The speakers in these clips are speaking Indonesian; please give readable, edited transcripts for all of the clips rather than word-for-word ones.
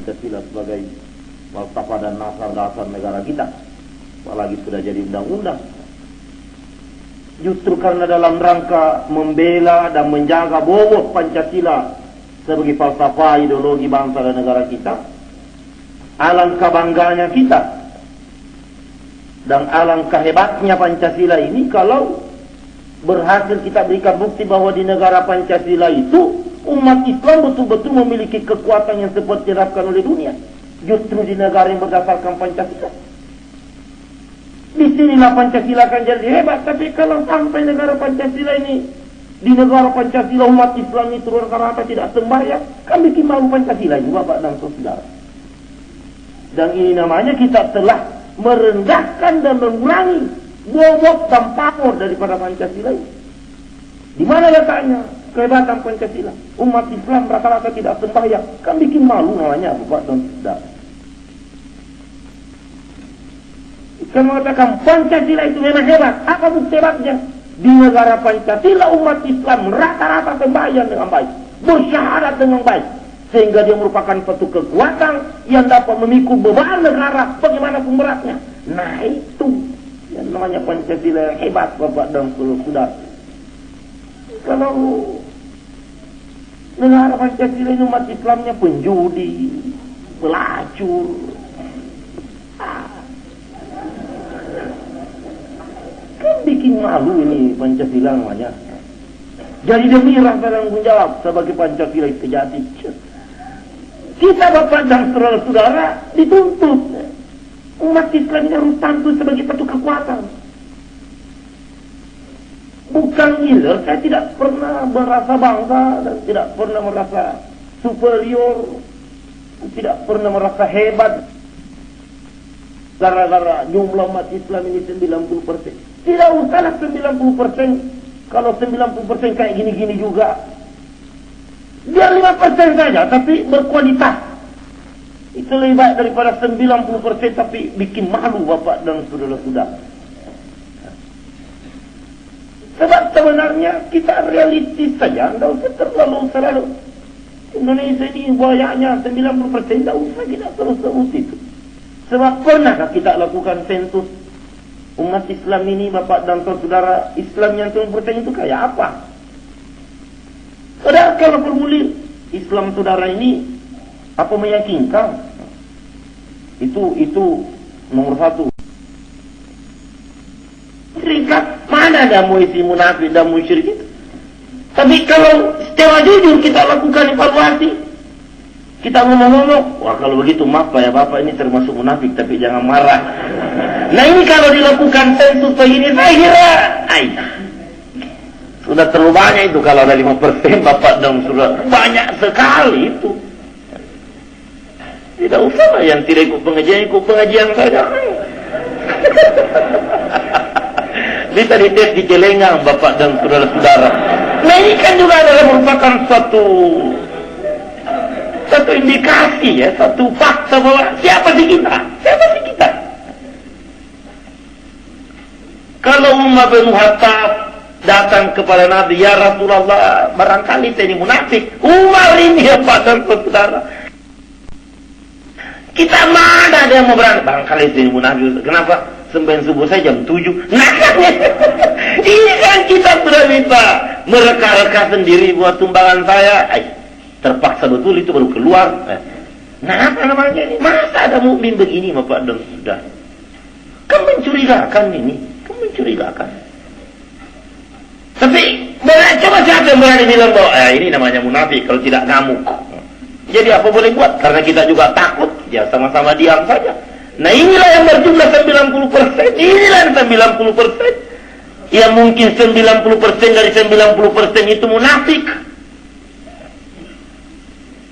Pancasila sebagai falsafah dan dasar negara kita, apalagi sudah jadi undang-undang. Justru karena dalam rangka membela dan menjaga bobot Pancasila sebagai falsafah ideologi bangsa dan negara kita, alangkah bangganya kita dan alangkah hebatnya Pancasila ini kalau berhasil kita berikan bukti bahwa di negara Pancasila itu umat Islam betul-betul memiliki kekuatan yang seperti diterapkan oleh dunia. Justru di negara yang berdasarkan Pancasila, di sinilah Pancasila akan jadi hebat. Tapi kalau sampai negara Pancasila ini, di negara Pancasila umat Islam itu rata-rata tidak sembahyang, kan bikin malu Pancasila ini, Bapak dan Saudara. Dan ini namanya kita telah merendahkan dan mengurangi bobot dan pamor daripada Pancasila ini. Di mana letaknya kehebatan Pancasila? Umat Islam rata-rata tidak sembahyang, kan bikin malu namanya, Bapak dan Saudara. Kan mengatakan Pancasila itu memang hebat. Apa bukti hebatnya? Di negara Pancasila umat Islam rata-rata sembahyang dengan baik, bersyahadat dengan baik, sehingga dia merupakan suatu kekuatan yang dapat memikul beban negara bagaimanapun beratnya. Nah itu yang namanya Pancasila yang hebat, Bapak dan Saudara. Kalau negara Pancasila ini umat Islamnya penjudi, pelacur, kan bikin malu ini Pancasila namanya. Jadi demi rasa tanggung jawab sebagai Pancasila itu jadi, kita Bapak dan saudara-saudara dituntut umat Islam ini harus tampil sebagai satu kekuatan. Bukan gila, saya tidak pernah merasa bangga dan tidak pernah merasa superior, tidak pernah merasa hebat gara-gara jumlah umat Islam ini 90%. Tidak usahlah 90%. Kalau 90% kayak gini-gini juga, biar 5% saja tapi berkualitas. Itu lebih baik daripada 90% tapi bikin malu Bapak dan saudara-saudara. Sebab sebenarnya kita realistis saja, tidak usah terlalu Indonesia ini banyaknya 90%, tidak usah kita terus itu. Sebab pernahkah kita lakukan sensus umat Islam ini, Bapak dan saudara, Islam yang 90% itu kayak apa? Saudara, kalau formulir Islam saudara ini apa meyakinkan? Itu nomor satu. Serikat mana ada isi munafik dan musyrik itu? Tapi kalau secara jujur kita lakukan evaluasi, kita ngomong-ngomong, wah kalau begitu maaf Pak ya Bapak, ini termasuk munafik, tapi jangan marah. Nah ini kalau dilakukan sensus begini, saya kira sudah terlalu banyak itu. Kalau ada 5% Bapak dan saudara, banyak sekali itu. Tidak usah lah yang tidak ikut pengajian saja. Bisa dites di Celengang Bapak dan saudara-saudara. Nah ini kan juga adalah merupakan satu indikasi ya, satu fakta bahwa siapa sih kita? Kalau Umar bin Khattab datang kepada Nabi, ya Rasulullah, barangkali saya ini munafik. Umar ini ya Pak dan saudara, kita mana ada yang mau berani? Barangkali saya ini munafik. Kenapa? Sembahyang subuh saya jam 7. Nah, ini kan kita sudah bisa mereka-reka sendiri buat tumbangan saya. Terpaksa betul itu baru keluar. Nah, apa namanya ini? Masa ada mukmin begini, Bapak dan saudara? Kan mencurigakan ini. Mencurigakan. Tapi coba siapa yang berani bilang bahwa ini namanya munafik kalau tidak ngamuk. Jadi apa boleh buat? Karena kita juga takut, ya sama-sama diam saja. Nah inilah yang berjumlah 90%. Inilah yang 90%. Ya mungkin 90% dari 90% itu munafik.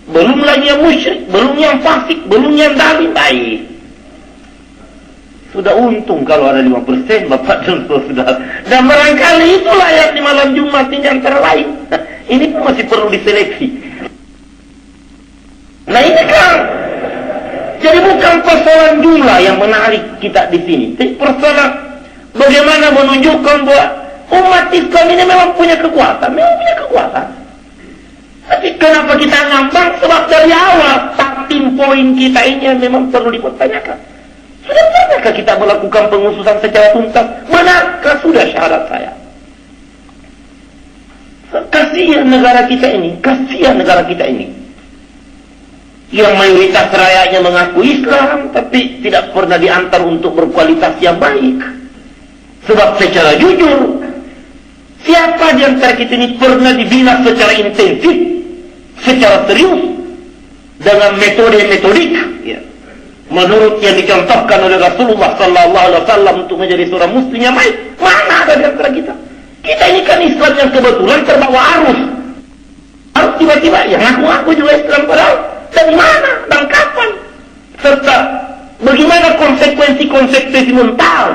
Belum lagi yang musyrik, belum yang fasik, belum yang zalim. Baik. Sudah untung kalau ada 5% Bapak dan saudara. Dan barangkali itulah yang di malam Jumat ini antara lain. Ini pun masih perlu diseleksi. Nah ini kan, jadi bukan persoalan jumlah yang menarik kita di sini. Tapi persoalan bagaimana menunjukkan bahwa umat Islam ini memang punya kekuatan. Tapi kenapa kita ngambang? Sebab dari awal tak timpul poin kita ini yang memang perlu dipertanyakan. Sudah pernahkah kita melakukan pengusutan secara tuntas? Benarkah sudah syahadat saya? Kasihan negara kita ini, yang mayoritas rakyatnya mengaku Islam, tapi tidak pernah diantar untuk berkualitas yang baik. Sebab secara jujur, siapa di antara kita ini pernah dibina secara intensif, secara serius, dengan metode-metodik, ya, menurut yang dicontohkan oleh Rasulullah Sallallahu Alaihi Wasallam untuk menjadi seorang muslim yang baik? Mana ada di antara kita? Kita ini kan Islam yang kebetulan terbawa arus. Arus tiba-tiba, ya ngaku-ngaku juga Islam padahal. Dari mana dan kapan? Serta bagaimana konsekuensi mental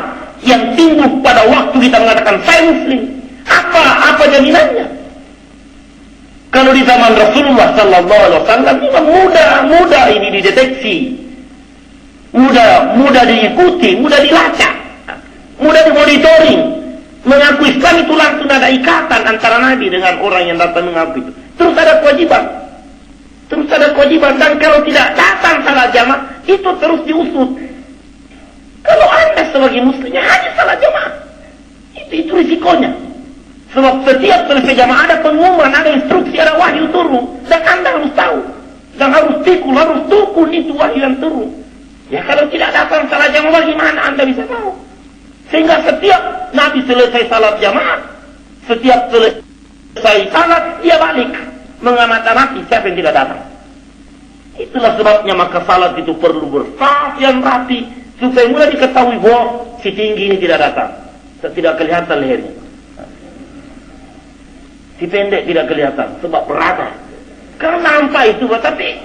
yang timbul pada waktu kita mengatakan saya muslim? Apa jaminannya? Kalau di zaman Rasulullah Sallallahu Alaihi Wasallam ini mudah ini dideteksi, mudah diikuti, mudah dilacak, mudah dimonitoring. Mengaku Islam itu langsung ada ikatan antara Nabi dengan orang yang datang mengaku itu. Terus ada kewajiban, dan kalau tidak datang salat jamaah itu terus diusut. Kalau Anda sebagai muslimnya hanya salat jamaah, itu risikonya. Sebab setiap selesai jamaah ada pengumuman, ada instruksi, ada wahyu turun, dan Anda harus tahu, dan harus tukun itu wahyu yang turun. Ya kalau tidak datang salat jamaah, bagaimana Anda bisa tahu? Sehingga setiap Nabi selesai salat jamaah, setiap selesai salat dia balik mengamati siapa yang tidak datang. Itulah sebabnya maka salat itu perlu bersaf yang rapi supaya mudah diketahui bahwa si tinggi ini tidak datang, tidak kelihatan lehernya, si pendek tidak kelihatan sebab berada. Karena nampak itu, tapi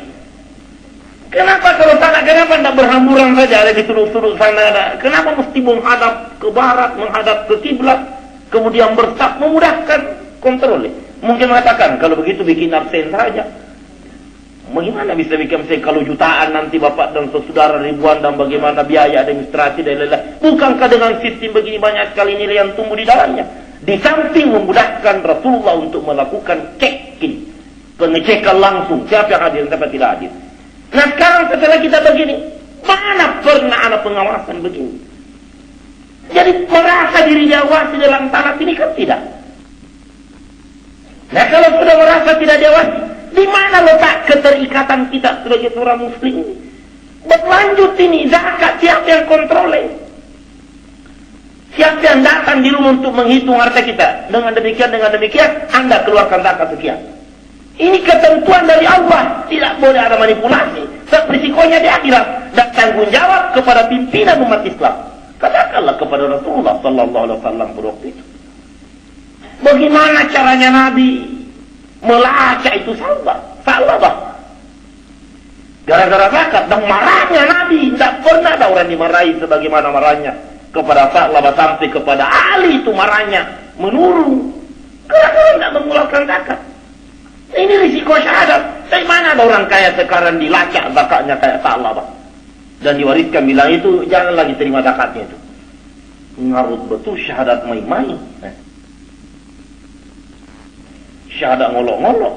kenapa kalau tanah, kenapa tidak berhamburan saja ada di sudut-sudut sana ada? Kenapa mesti menghadap ke barat, menghadap ke kiblat, kemudian bersaf memudahkan kontrol? Mungkin mengatakan kalau begitu bikin absen saja. Bagaimana bisa bikin absen kalau jutaan nanti bapak dan saudara ribuan dan bagaimana biaya administrasi dan lain-lain? Bukankah dengan sistem begini banyak sekali nilai yang tumbuh di dalamnya? Di samping memudahkan Rasulullah untuk melakukan check-in, pengecekan langsung siapa yang hadir, siapa tidak hadir. Nah sekarang setelah kita begini, mana pernah ada pengawasan begini? Jadi merasa diri diawasi dalam salat ini kan tidak. Nah kalau sudah merasa tidak diawasi, di mana letak keterikatan kita sebagai seorang muslim ini? Berlanjut ini zakat, siapa yang kontrole? Siapa yang datang di rumah untuk menghitung harta kita? Dengan demikian, Anda keluarkan zakat sekian. Ini ketentuan dari Allah, tidak boleh ada manipulasi. Sebab risikonya di akhirat, dan tanggung jawab kepada pimpinan umat Islam. Katakanlah kepada Rasulullah Sallallahu Alaihi Wasallam waktu itu. Bagaimana caranya Nabi melacak itu salah bah. Gara-gara zakat dan marahnya Nabi, tidak pernah ada orang dimarahi sebagaimana marahnya kepada Sa'labah, sampai kepada Ali itu marahnya menurun. Gara-gara tidak mengeluarkan zakat. Ini risiko syahadat. Dari mana ada orang kaya sekarang dilacak zakatnya kayak Sa'labah dan diwariskan bilang itu jangan lagi terima zakatnya itu. Ngarut betul syahadat main-main. Syahadat ngolok-ngolok.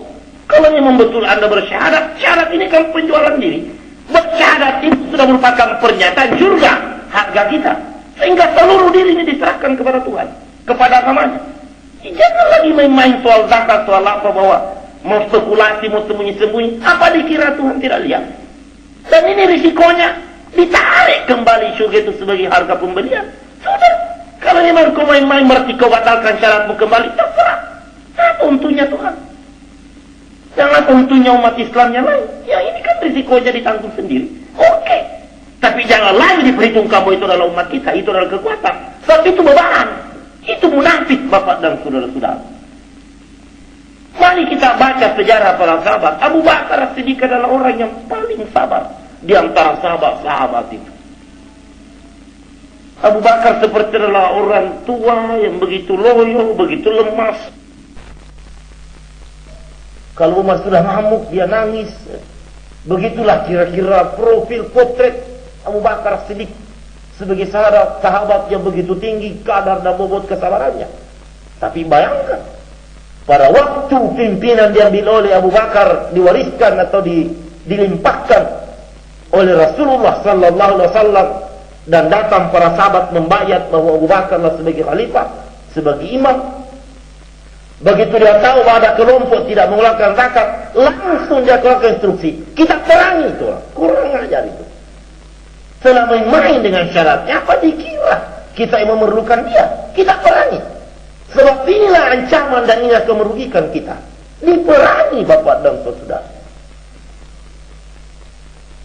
Kalau memang betul Anda bersyahadat, syahadat ini kan penjualan diri. Bersyahadat itu sudah merupakan pernyataan surga, harga kita. Sehingga seluruh diri ini diserahkan kepada Tuhan, kepada agamanya. Jangan lagi main-main soal zakat, soal apa, bahwa mau spekulasi, mau sembunyi-sembunyi. Apa dikira Tuhan tidak lihat? Dan ini risikonya ditarik kembali surga itu sebagai harga pembelian. Sudah, kalau memang kau main-main berarti kau batalkan syaratmu kembali, terserah. Apa untungnya Tuhan? Jangan untungnya umat Islam yang lain. Ya ini kan risikonya ditanggung sendiri. Oke. Tapi jangan lagi diperhitungkan bahwa itu adalah umat kita, itu adalah kekuatan. Sebab itu beban. Itu munafik Bapak dan saudara-saudara. Mari kita baca sejarah para sahabat. Abu Bakar As-Siddiq adalah orang yang paling sabar di antara sahabat-sahabat itu. Abu Bakar seperti adalah orang tua yang begitu loyo, begitu lemas. Kalau Umar sudah ngamuk, dia nangis. Begitulah kira-kira profil potret Abu Bakar As-Siddiq sebagai sahabat yang begitu tinggi kadar dan bobot kesabarannya. Tapi bayangkan, pada waktu pimpinan diambil oleh Abu Bakar, diwariskan atau dilimpahkan oleh Rasulullah sallallahu alaihi wasallam, dan datang para sahabat membayat bahwa Abu Bakarlah sebagai khalifah, sebagai imam. Begitu dia tahu bahwa ada kelompok tidak mengeluarkan zakat, langsung dia keluarkan instruksi, kita perangi itu. Kurang ajar itu. Setelah main-main dengan syaratnya, apa dikira kita yang memerlukan dia? Kita perangi. Sebab inilah ancaman dan inilah kemerugikan kita. Diperangi Bapak dan Saudara.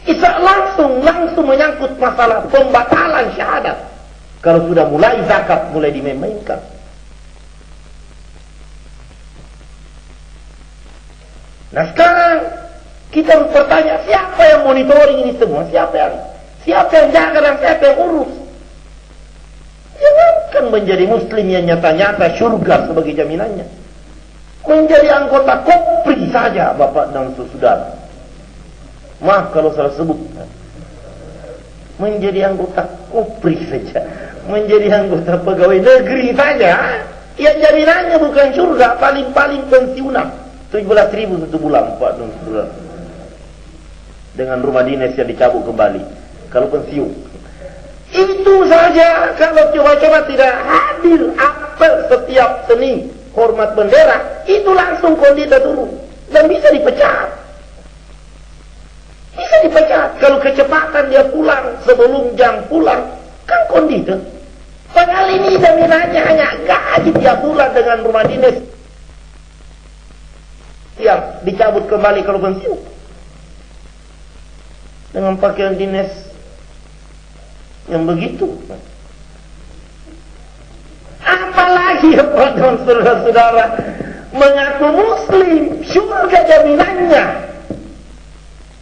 Kisah langsung menyangkut masalah pembatalan syahadat. Kalau sudah mulai zakat, mulai dimainkan. Nah sekarang kita harus bertanya, siapa yang monitoring ini semua? Siapa yang jaga dan siapa yang urus? Jangankan menjadi muslim yang nyata-nyata surga sebagai jaminannya. Menjadi anggota KOPRI saja Bapak dan Saudara. Maaf kalau salah sebut. Menjadi anggota KOPRI saja, menjadi anggota pegawai negeri saja, yang jaminannya bukan surga, paling-paling pensiunan 17.000 satu bulan Pak dan Saudara. Dengan rumah dinas yang dicabut kembali kalau pensiun. Itu saja. Kalau coba-coba tidak hadir apel setiap Senin hormat bendera, itu langsung kondita turun dan bisa dipecat. Bisa dipecat. Kalau kecepatan dia pulang sebelum jam pulang, kan kondita. Padahal ini jaminannya hanya gaji tiap bulan dengan rumah dinas yang dicabut kembali kalau pensiun. Dengan pakaian dinas yang begitu. Apalagi Bapak dan saudara-saudara mengaku muslim, surga jaminannya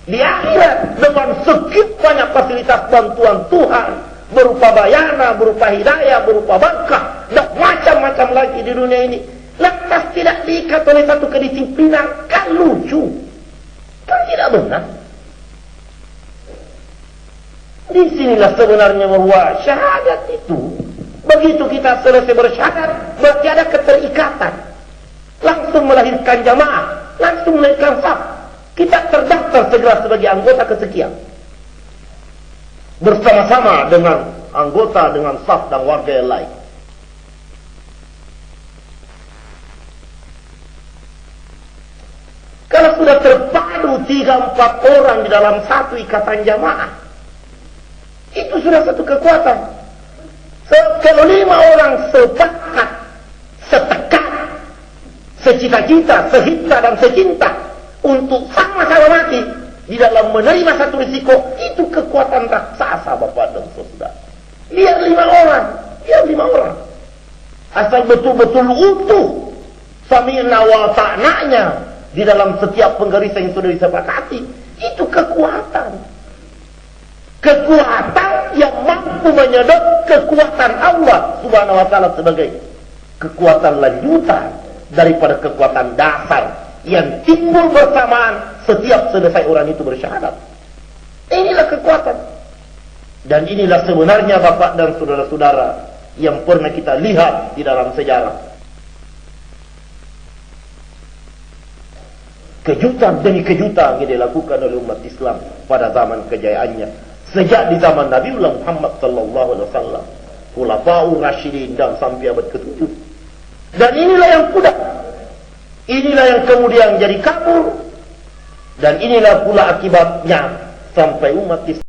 di akhirat dengan sekian banyak fasilitas bantuan Tuhan, berupa bayana, berupa hidayah, berupa berkah, dan macam-macam lagi di dunia ini. Lantas tidak diikat oleh satu kedisiplinan, kan lucu, kan tidak benar. Disinilah sebenarnya bahwa syahadat itu, begitu kita selesai bersyahadat, berarti ada keterikatan. Langsung melahirkan jamaah, langsung melahirkan saf. Kita terdaftar segera sebagai anggota kesekian. Bersama-sama dengan anggota, dengan saf dan warga yang lain. Kalau sudah terpadu 3-4 orang di dalam satu ikatan jamaah, itu sudah satu kekuatan. Kalau 5 orang sepakat, setekat, secita-cita, sehinta dan secinta untuk sama-sama mati di dalam menerima satu risiko, itu kekuatan raksasa Bapak dan Saudara. Biar 5 orang, asal betul-betul utuh sami'na wa ta'na'nya di dalam setiap penggarisan yang sudah disepakati, itu kekuatan yang mampu menyedot kekuatan Allah Subhanahu wa Ta'ala sebagai kekuatan lanjutan daripada kekuatan dasar yang timbul bersamaan setiap selesai orang itu bersyahadat. Inilah kekuatan, dan inilah sebenarnya Bapak dan saudara-saudara yang pernah kita lihat di dalam sejarah. Kejutan demi kejutan yang dilakukan oleh umat Islam pada zaman kejayaannya. Sejak di zaman Nabi Muhammad sallallahu alaihi wasallam, Khulafaur Rasyidin dan sampai abad ke-7. Dan inilah yang pudar. Inilah yang kemudian jadi kabur. Dan inilah pula akibatnya sampai umat Islam